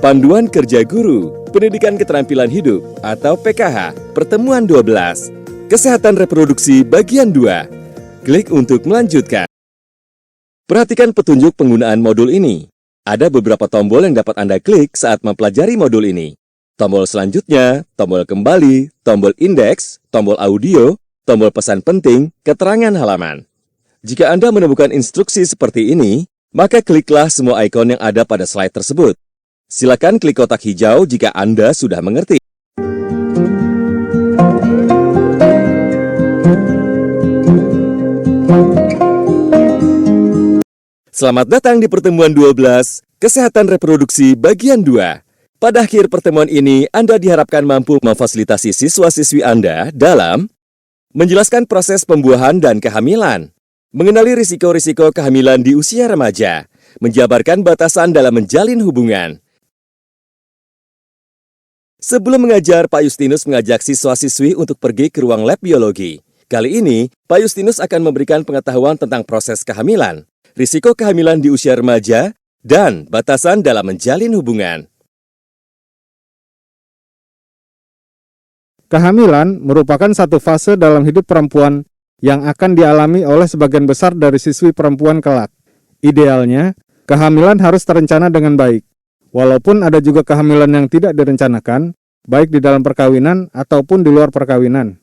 Panduan Kerja Guru, Pendidikan Keterampilan Hidup atau PKH, Pertemuan 12, Kesehatan Reproduksi Bagian 2. Klik untuk melanjutkan. Perhatikan petunjuk penggunaan modul ini. Ada beberapa tombol yang dapat Anda klik saat mempelajari modul ini. Tombol selanjutnya, tombol kembali, tombol indeks, tombol audio, tombol pesan penting, keterangan halaman. Jika Anda menemukan instruksi seperti ini, maka kliklah semua ikon yang ada pada slide tersebut. Silakan klik kotak hijau jika Anda sudah mengerti. Selamat datang di pertemuan 12, Kesehatan Reproduksi Bagian 2. Pada akhir pertemuan ini, Anda diharapkan mampu memfasilitasi siswa-siswi Anda dalam menjelaskan proses pembuahan dan kehamilan, mengenali risiko-risiko kehamilan di usia remaja, menjabarkan batasan dalam menjalin hubungan. Sebelum mengajar, Pak Justinus mengajak siswa-siswi untuk pergi ke ruang lab biologi. Kali ini, Pak Justinus akan memberikan pengetahuan tentang proses kehamilan, risiko kehamilan di usia remaja, dan batasan dalam menjalin hubungan. Kehamilan merupakan satu fase dalam hidup perempuan yang akan dialami oleh sebagian besar dari siswi perempuan kelak. Idealnya, kehamilan harus terencana dengan baik. Walaupun ada juga kehamilan yang tidak direncanakan, baik di dalam perkawinan ataupun di luar perkawinan.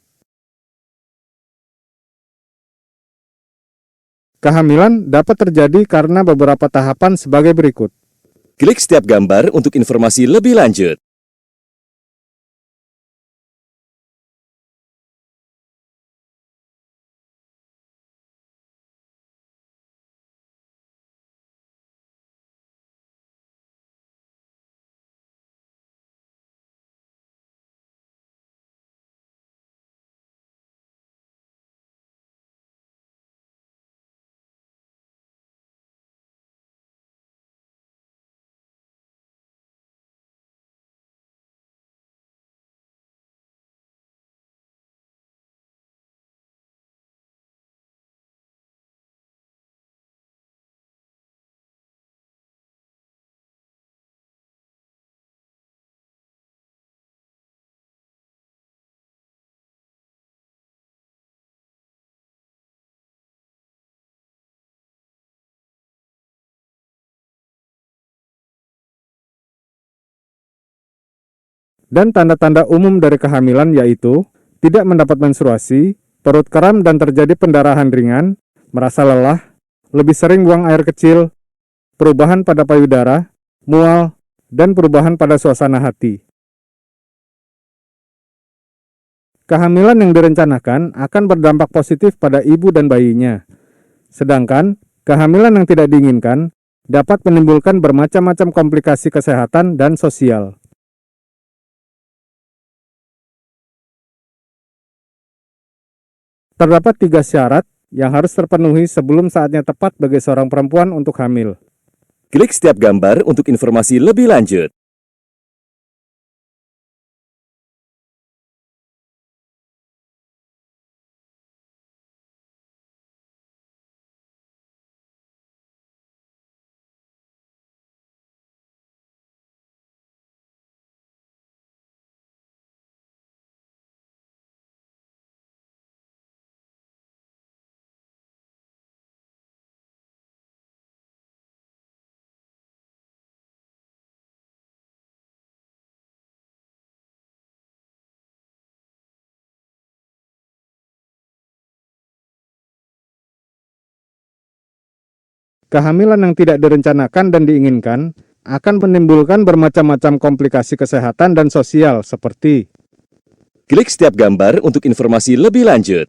Kehamilan dapat terjadi karena beberapa tahapan sebagai berikut. Klik setiap gambar untuk informasi lebih lanjut. Dan tanda-tanda umum dari kehamilan yaitu tidak mendapat menstruasi, perut kram dan terjadi pendarahan ringan, merasa lelah, lebih sering buang air kecil, perubahan pada payudara, mual, dan perubahan pada suasana hati. Kehamilan yang direncanakan akan berdampak positif pada ibu dan bayinya. Sedangkan kehamilan yang tidak diinginkan dapat menimbulkan bermacam-macam komplikasi kesehatan dan sosial. Terdapat 3 syarat yang harus terpenuhi sebelum saatnya tepat bagi seorang perempuan untuk hamil. Klik setiap gambar untuk informasi lebih lanjut. Kehamilan yang tidak direncanakan dan diinginkan akan menimbulkan bermacam-macam komplikasi kesehatan dan sosial seperti Klik setiap gambar untuk informasi lebih lanjut.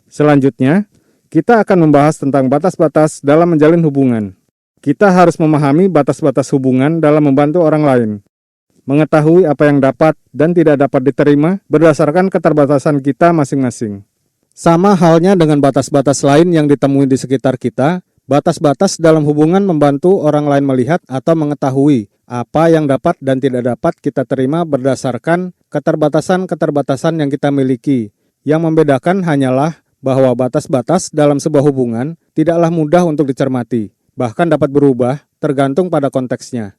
Selanjutnya, kita akan membahas tentang batas-batas dalam menjalin hubungan. Kita harus memahami batas-batas hubungan dalam membantu orang lain, mengetahui apa yang dapat dan tidak dapat diterima berdasarkan keterbatasan kita masing-masing. Sama halnya dengan batas-batas lain yang ditemui di sekitar kita, Batas-batas dalam hubungan membantu orang lain melihat atau mengetahui apa yang dapat dan tidak dapat kita terima berdasarkan keterbatasan-keterbatasan yang kita miliki. Yang membedakan hanyalah bahwa batas-batas dalam sebuah hubungan tidaklah mudah untuk dicermati, bahkan dapat berubah tergantung pada konteksnya.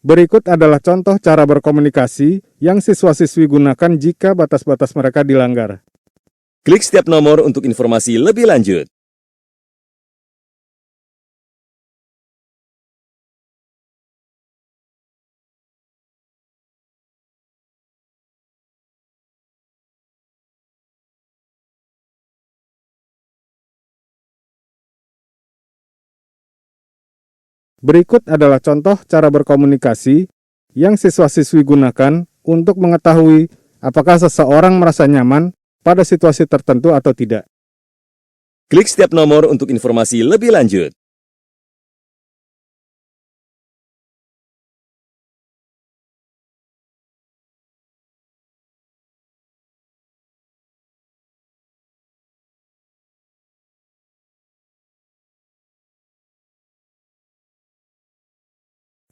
Berikut adalah contoh cara berkomunikasi yang siswa-siswi gunakan jika batas-batas mereka dilanggar. Klik setiap nomor untuk informasi lebih lanjut. Berikut adalah contoh cara berkomunikasi yang siswa-siswi gunakan untuk mengetahui apakah seseorang merasa nyaman pada situasi tertentu atau tidak. Klik setiap nomor untuk informasi lebih lanjut.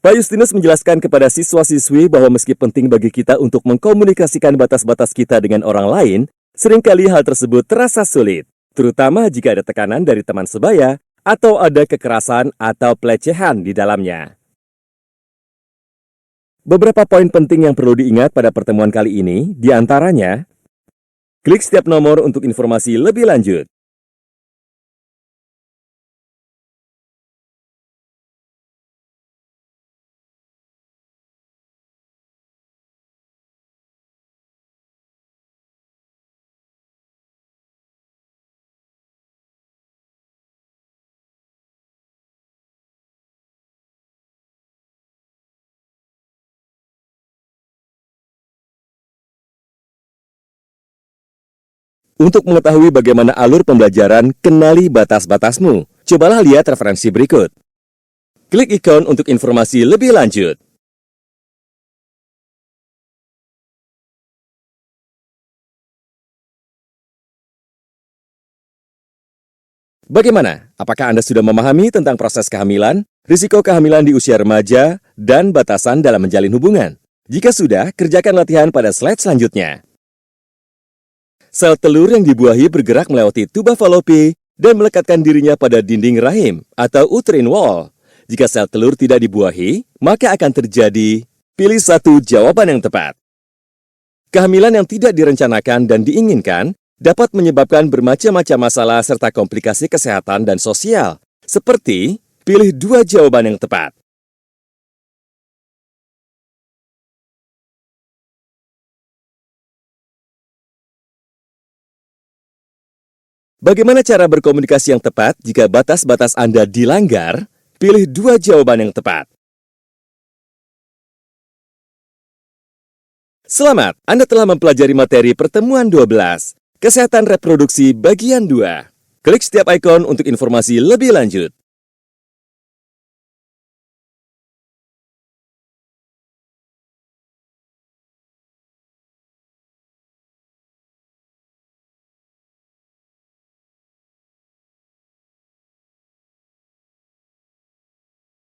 Pak Justinus menjelaskan kepada siswa-siswi bahwa meski penting bagi kita untuk mengkomunikasikan batas-batas kita dengan orang lain, seringkali hal tersebut terasa sulit, terutama jika ada tekanan dari teman sebaya atau ada kekerasan atau pelecehan di dalamnya. Beberapa poin penting yang perlu diingat pada pertemuan kali ini, diantaranya, klik setiap nomor untuk informasi lebih lanjut. Untuk mengetahui bagaimana alur pembelajaran, kenali batas-batasmu. Cobalah lihat referensi berikut. Klik ikon untuk informasi lebih lanjut. Bagaimana? Apakah Anda sudah memahami tentang proses kehamilan, risiko kehamilan di usia remaja, dan batasan dalam menjalin hubungan? Jika sudah, kerjakan latihan pada slide selanjutnya. Sel telur yang dibuahi bergerak melewati tuba falopi dan melekatkan dirinya pada dinding rahim atau uterine wall. Jika sel telur tidak dibuahi, maka akan terjadi, pilih satu jawaban yang tepat. Kehamilan yang tidak direncanakan dan diinginkan dapat menyebabkan bermacam-macam masalah serta komplikasi kesehatan dan sosial, seperti pilih dua jawaban yang tepat. Bagaimana cara berkomunikasi yang tepat jika batas-batas Anda dilanggar? Pilih dua jawaban yang tepat. Selamat, Anda telah mempelajari materi pertemuan 12, Kesehatan Reproduksi bagian 2. Klik setiap ikon untuk informasi lebih lanjut.